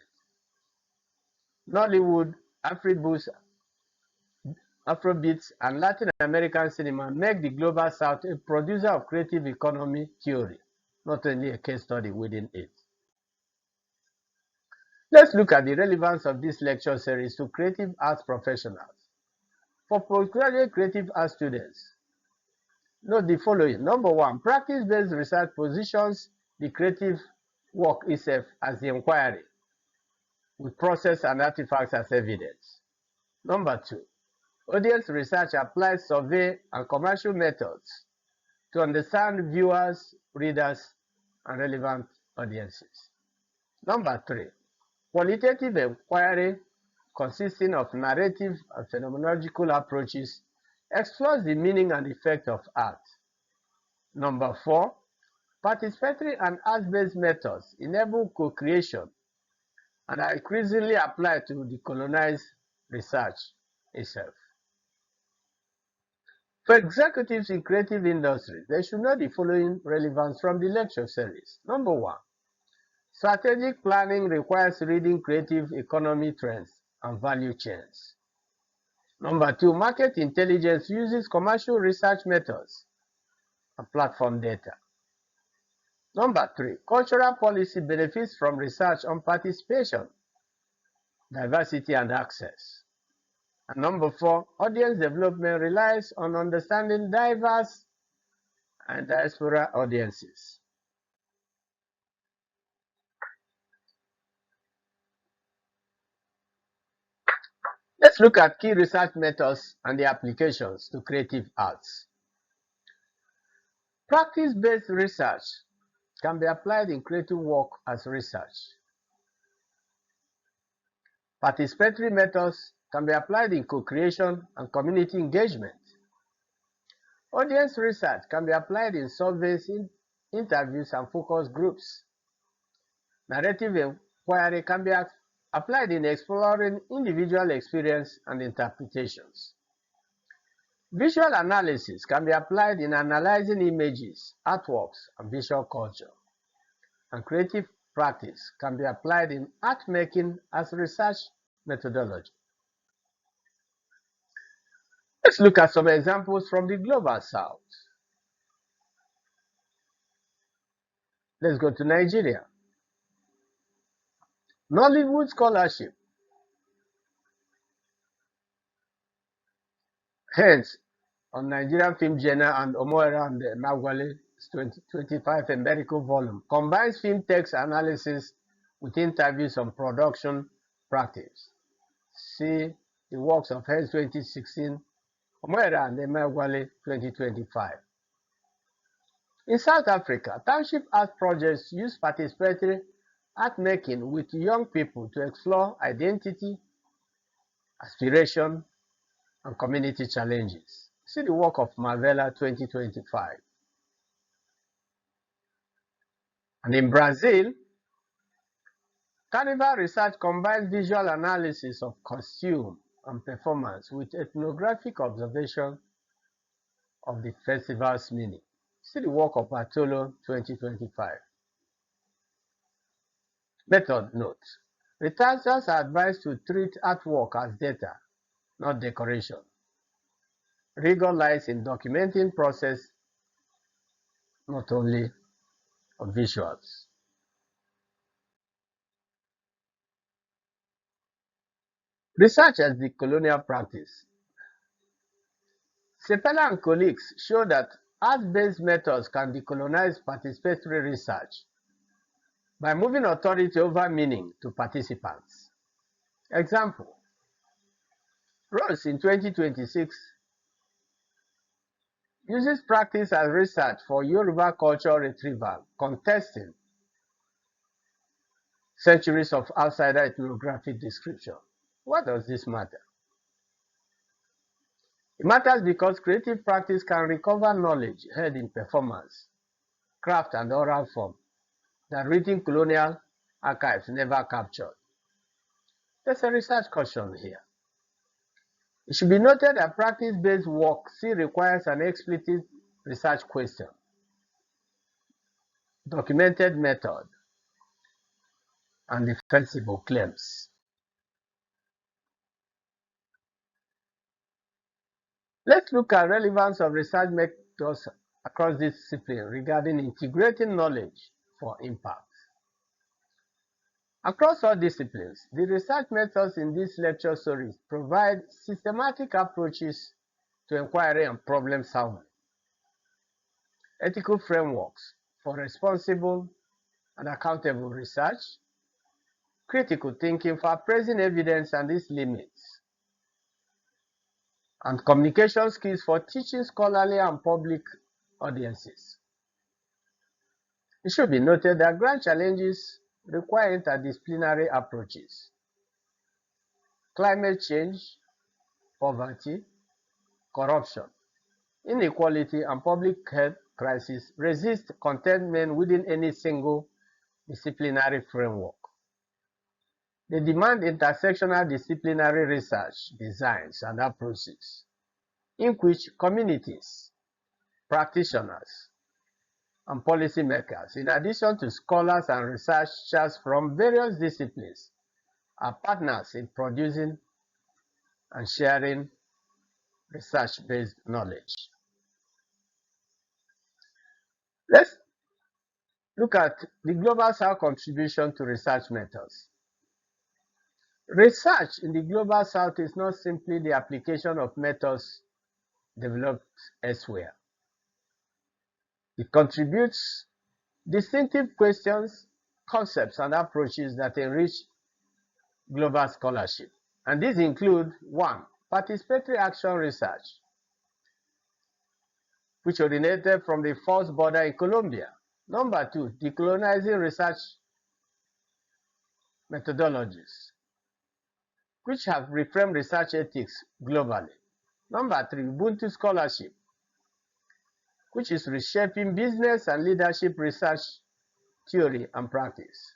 Nollywood, Afrobeats, and Latin American cinema make the Global South a producer of creative economy theory, not only a case study within it. Let's look at the relevance of this lecture series to creative arts professionals. For postgraduate creative arts students, note the following. Number 1, practice-based research positions the creative work itself as the inquiry, with process and artifacts as evidence. Number 2, audience research applies survey and commercial methods to understand viewers, readers, and relevant audiences. Number 3, qualitative inquiry consisting of narrative and phenomenological approaches explores the meaning and effect of art. Number 4, participatory and arts-based methods enable co-creation and are increasingly applied to decolonize research itself. For executives in creative industries, they should know the following relevance from the lecture series. Number 1, strategic planning requires reading creative economy trends and value chains. Number 2, market intelligence uses commercial research methods and platform data. Number 3, cultural policy benefits from research on participation, diversity, and access. And number 4, audience development relies on understanding diverse and diaspora audiences. Let's look at key research methods and the applications to creative arts. Practice-based research can be applied in creative work as research. Participatory methods can be applied in co-creation and community engagement. Audience research can be applied in surveys, interviews, and focus groups. Narrative inquiry can be applied in exploring individual experience and interpretations. Visual analysis can be applied in analyzing images, artworks, and visual culture. And creative practice can be applied in art making as research methodology. Let's look at some examples from the Global South. Let's go to Nigeria. Nollywood scholarship. Hence, on Nigerian Film Journal and Omoera and Magwale's 2025 empirical volume, combines film text analysis with interviews on production practice. See the works of Hens 2016, Omoera and Magwale 2025. In South Africa, township art projects use participatory art making with young people to explore identity, aspiration, and community challenges. See the work of Marvella 2025. And in Brazil, Carnival research combines visual analysis of costume and performance with ethnographic observation of the festival's meaning. See the work of Bartolo 2025. Method note. Researchers are advised to treat artwork as data, not decoration. Rigor lies in documenting process, not only of visuals. Research as the colonial practice. Sepela and colleagues show that art-based methods can decolonize participatory research by moving authority over meaning to participants. Example, Rose in 2026 uses practice as research for Yoruba culture retrieval, contesting centuries of outsider ethnographic description. Why does this matter? It matters because creative practice can recover knowledge held in performance, craft, and oral form that written colonial archives never captured. There's a research caution here. It should be noted that practice-based work still requires an explicit research question, documented method, and defensible claims. Let's look at relevance of research methods across disciplines regarding integrating knowledge for impact. Across all disciplines, the research methods in this lecture series provide systematic approaches to inquiry and problem solving, ethical frameworks for responsible and accountable research, critical thinking for appraising evidence and its limits, and communication skills for teaching scholarly and public audiences. It should be noted that grand challenges require interdisciplinary approaches. Climate change, poverty, corruption, inequality, and public health crisis resist containment within any single disciplinary framework. They demand intersectional disciplinary research designs and approaches in which communities, practitioners, and policymakers, in addition to scholars and researchers from various disciplines, are partners in producing and sharing research-based knowledge. Let's look at the Global South contribution to research methods. Research in the Global South is not simply the application of methods developed elsewhere. It contributes distinctive questions, concepts, and approaches that enrich global scholarship. And these include 1. Participatory action research. which originated from the forced border in Colombia. Number 2, decolonizing research methodologies, which have reframed research ethics globally. Number 3, Ubuntu scholarship, which is reshaping business and leadership research theory and practice.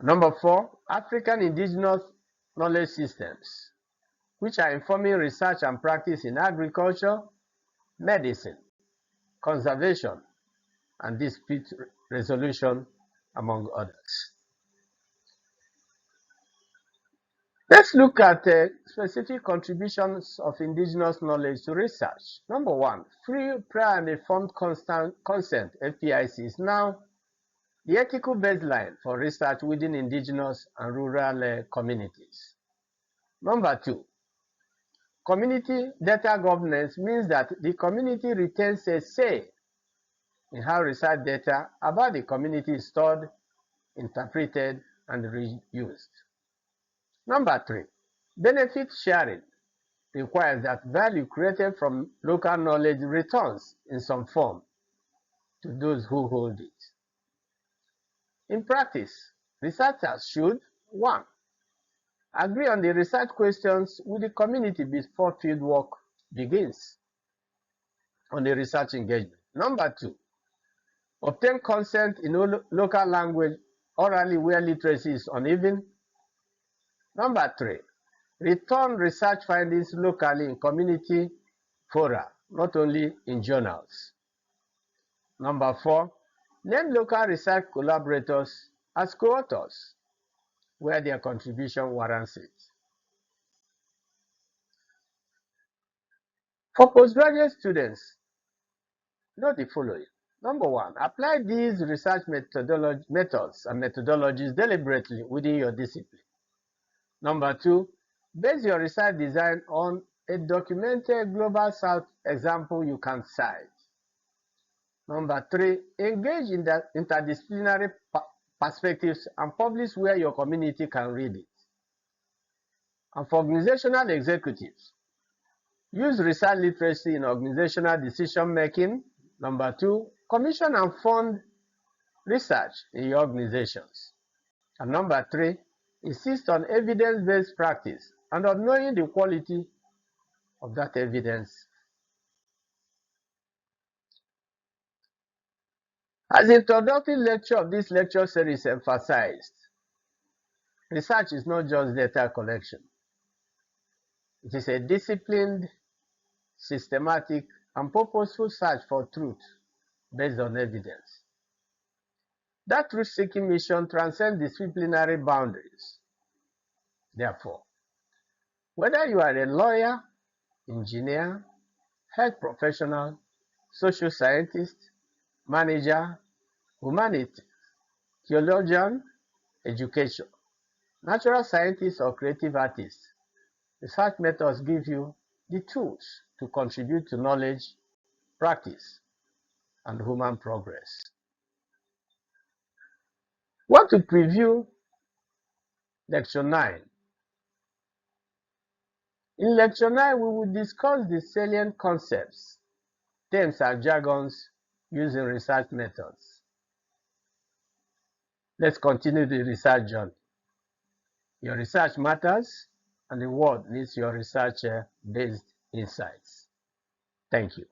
Number 4, African indigenous knowledge systems, which are informing research and practice in agriculture, medicine, conservation, and dispute resolution, among others. Let's look at specific contributions of indigenous knowledge to research. Number 1, free, prior, and informed consent, FPIC, is now the ethical baseline for research within indigenous and rural communities. Number 2, community data governance means that the community retains a say in how research data about the community is stored, interpreted, and reused. Number 3, benefit sharing requires that value created from local knowledge returns in some form to those who hold it. In practice, researchers should 1, agree on the research questions with the community before fieldwork begins on the research engagement. Number 2, obtain consent in local language orally where literacy is uneven. Number 3, return research findings locally in community fora, not only in journals. Number 4, name local research collaborators as co-authors where their contribution warrants it. For postgraduate students, note the following. Number 1, apply these research methods and methodologies deliberately within your discipline. Number 2, base your research design on a documented Global South example you can cite. Number 3, engage in the interdisciplinary perspectives and publish where your community can read it. And for organizational executives, use research literacy in organizational decision making. Number 2, commission and fund research in your organizations. And number 3, insist on evidence-based practice and on knowing the quality of that evidence. As the introductory lecture of this lecture series emphasized, research is not just data collection. It is a disciplined, systematic, and purposeful search for truth based on evidence. That truth-seeking mission transcends disciplinary boundaries. Therefore, whether you are a lawyer, engineer, health professional, social scientist, manager, humanities, theologian, education, natural scientist, or creative artist, research methods give you the tools to contribute to knowledge, practice, and human progress. Want to preview Lecture 9? In Lecture 9, we will discuss the salient concepts, terms, and jargons used in research methods. Let's continue the research journey. Your research matters, and the world needs your research-based insights. Thank you.